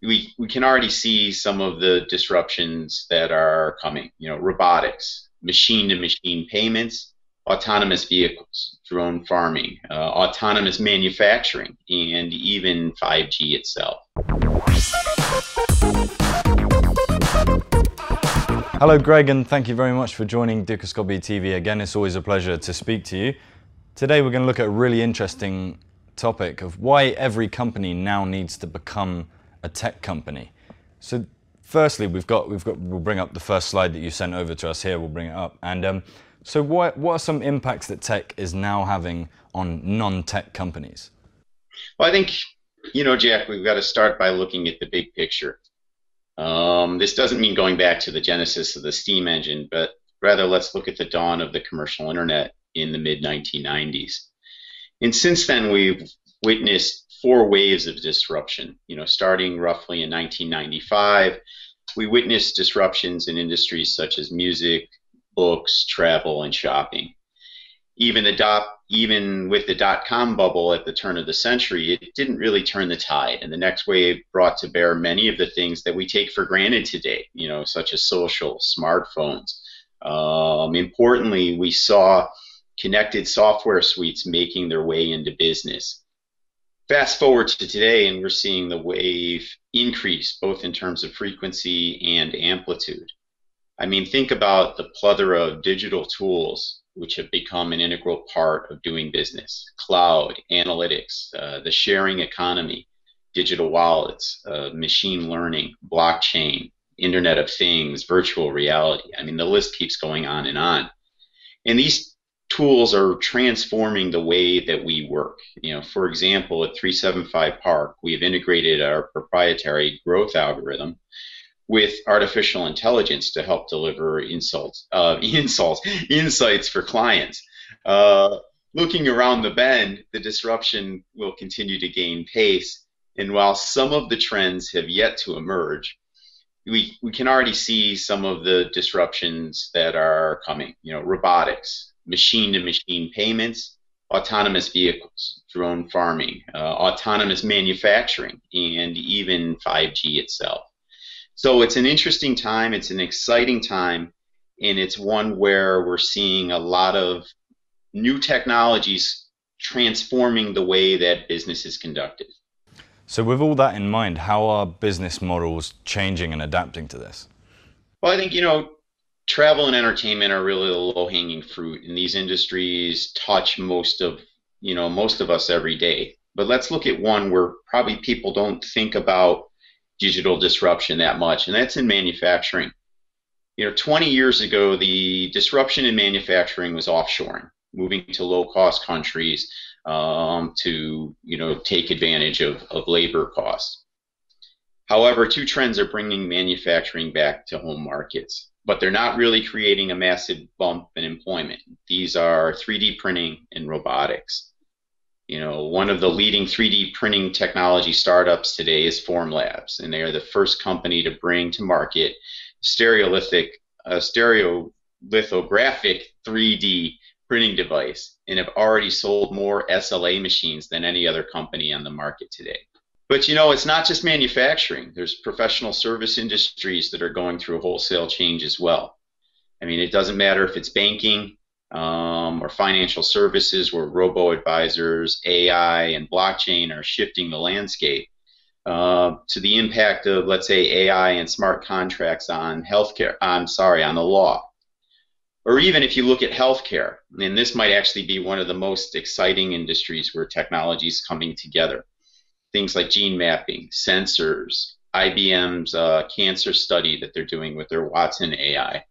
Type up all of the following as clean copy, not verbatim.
we can already see some of the disruptions that are coming. Robotics, machine-to-machine payments, autonomous vehicles, drone farming, autonomous manufacturing, and even 5G itself. Hello, Greg, and thank you very much for joining Dukascopy TV again. It's always a pleasure to speak to you. Today we're going to look at a really interesting topic of why every company now needs to become a tech company. So firstly, we'll bring up the first slide that you sent over to us here. We'll bring it up. And so what are some impacts that tech is now having on non-tech companies? Well, I think, Jack, we've got to start by looking at the big picture. This doesn't mean going back to the genesis of the steam engine, but rather let's look at the dawn of the commercial internet in the mid-1990s. And since then, we've witnessed four waves of disruption. Starting roughly in 1995, we witnessed disruptions in industries such as music, books, travel, and shopping. Even with the dot-com bubble at the turn of the century, it didn't really turn the tide. And the next wave brought to bear many of the things that we take for granted today, such as social, smartphones. Importantly, we saw connected software suites making their way into business. Fast forward to today, and we're seeing the wave increase both in terms of frequency and amplitude. I mean, think about the plethora of digital tools which have become an integral part of doing business. Cloud, analytics, the sharing economy, digital wallets, machine learning, blockchain, Internet of Things, virtual reality. I mean, the list keeps going on. And these tools are transforming the way that we work. For example, at 375 Park, we have integrated our proprietary growth algorithm with artificial intelligence to help deliver insights for clients. Looking around the bend, the disruption will continue to gain pace. And while some of the trends have yet to emerge, we can already see some of the disruptions that are coming. Robotics, machine-to-machine payments, autonomous vehicles, drone farming, autonomous manufacturing, and even 5G itself. So it's an interesting time, it's an exciting time, and it's one where we're seeing a lot of new technologies transforming the way that business is conducted. So with all that in mind, how are business models changing and adapting to this? Well, I think, travel and entertainment are really the low-hanging fruit, and these industries touch most of us every day. But let's look at one where probably people don't think about digital disruption that much, and that's in manufacturing. 20 years ago, the disruption in manufacturing was offshoring, moving to low-cost countries to take advantage of labor costs. However, two trends are bringing manufacturing back to home markets, but they're not really creating a massive bump in employment. These are 3D printing and robotics. One of the leading 3D printing technology startups today is Formlabs, and they are the first company to bring to market stereolithographic 3D printing device, and have already sold more SLA machines than any other company on the market today. But it's not just manufacturing. There's professional service industries that are going through a wholesale change as well. I mean, it doesn't matter if it's banking, or financial services, where robo-advisors, AI, and blockchain are shifting the landscape, to the impact of, let's say, AI and smart contracts on on the law. Or even if you look at healthcare, and this might actually be one of the most exciting industries where technology is coming together. Things like gene mapping, sensors, IBM's cancer study that they're doing with their Watson AI,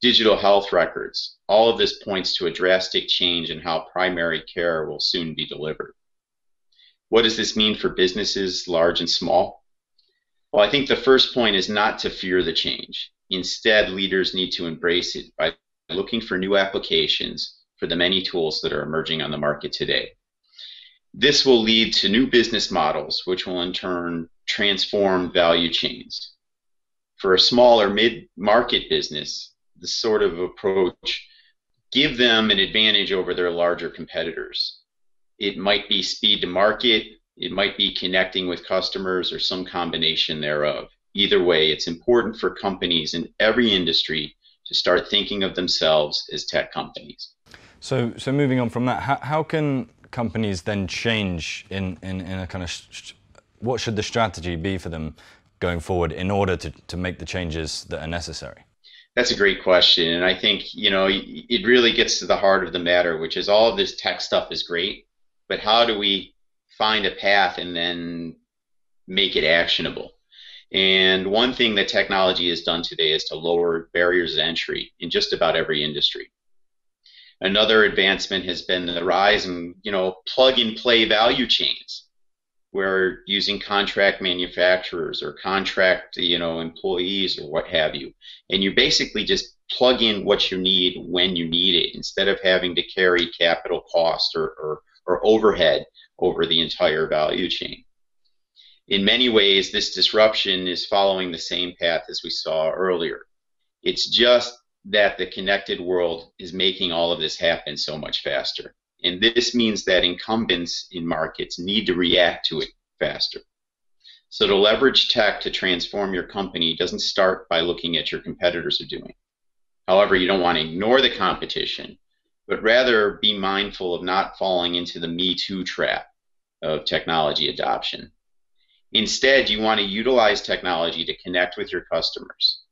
digital health records. All of this points to a drastic change in how primary care will soon be delivered. What does this mean for businesses, large and small? Well, I think the first point is not to fear the change. Instead, leaders need to embrace it by looking for new applications for the many tools that are emerging on the market today. This will lead to new business models, which will in turn transform value chains. For a small or mid-market business, this sort of approach give them an advantage over their larger competitors. It might be speed to market, It might be connecting with customers or some combination thereof. Either way, it's important for companies in every industry to start thinking of themselves as tech companies. So moving on from that, how can companies then change in a kind of, what should the strategy be for them going forward in order to make the changes that are necessary? That's a great question. And I think, it really gets to the heart of the matter, which is all of this tech stuff is great, but how do we find a path and then make it actionable? And one thing that technology has done today is to lower barriers of entry in just about every industry. Another advancement has been the rise in, plug and play value chains, where using contract manufacturers or contract, employees or what have you, and you basically just plug in what you need when you need it instead of having to carry capital cost or overhead over the entire value chain. In many ways, this disruption is following the same path as we saw earlier. It's just that the connected world is making all of this happen so much faster. And this means that incumbents in markets need to react to it faster. So to leverage tech to transform your company doesn't start by looking at your competitors are doing. However, you don't want to ignore the competition, but rather be mindful of not falling into the Me Too trap of technology adoption. Instead, you want to utilize technology to connect with your customers,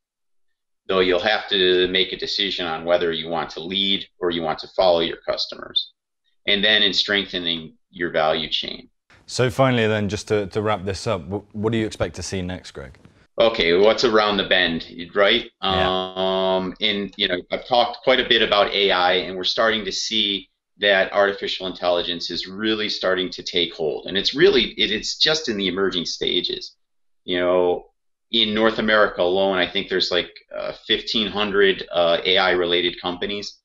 though you'll have to make a decision on whether you want to lead or you want to follow your customers, and then in strengthening your value chain. So finally then, just to wrap this up, what do you expect to see next, Greg? Okay, what's around the bend, right? Yeah. And I've talked quite a bit about AI, and we're starting to see that artificial intelligence is really starting to take hold, and it's just in the emerging stages. In North America alone, I think there's like 1,500 AI-related companies.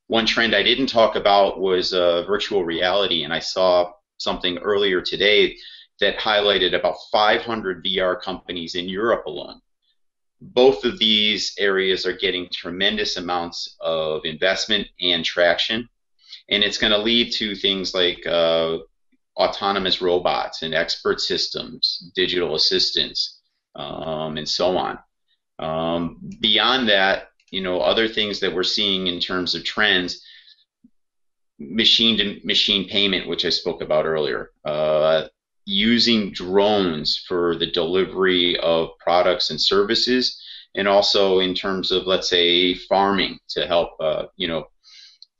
One trend I didn't talk about was virtual reality, and I saw something earlier today that highlighted about 500 VR companies in Europe alone. Both of these areas are getting tremendous amounts of investment and traction, and it's going to lead to things like autonomous robots and expert systems, digital assistants, and so on. Beyond that, other things that we're seeing in terms of trends, machine-to-machine payment, which I spoke about earlier, using drones for the delivery of products and services, and also in terms of, let's say, farming to help,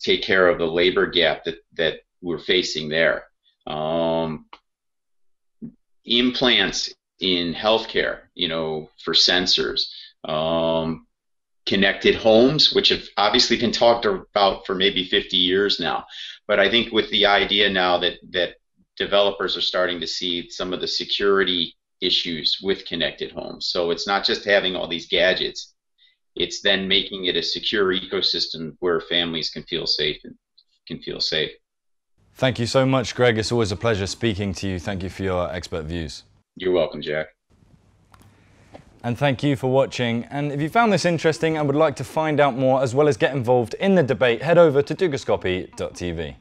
take care of the labor gap that we're facing there. Implants in healthcare, for sensors. Connected homes, which have obviously been talked about for maybe 50 years now. But I think with the idea now that developers are starting to see some of the security issues with connected homes. So it's not just having all these gadgets, it's then making it a secure ecosystem where families can feel safe and can feel safe. Thank you so much, Greg. It's always a pleasure speaking to you. Thank you for your expert views. You're welcome, Jack. And thank you for watching. And if you found this interesting and would like to find out more as well as get involved in the debate, head over to dukascopy.tv.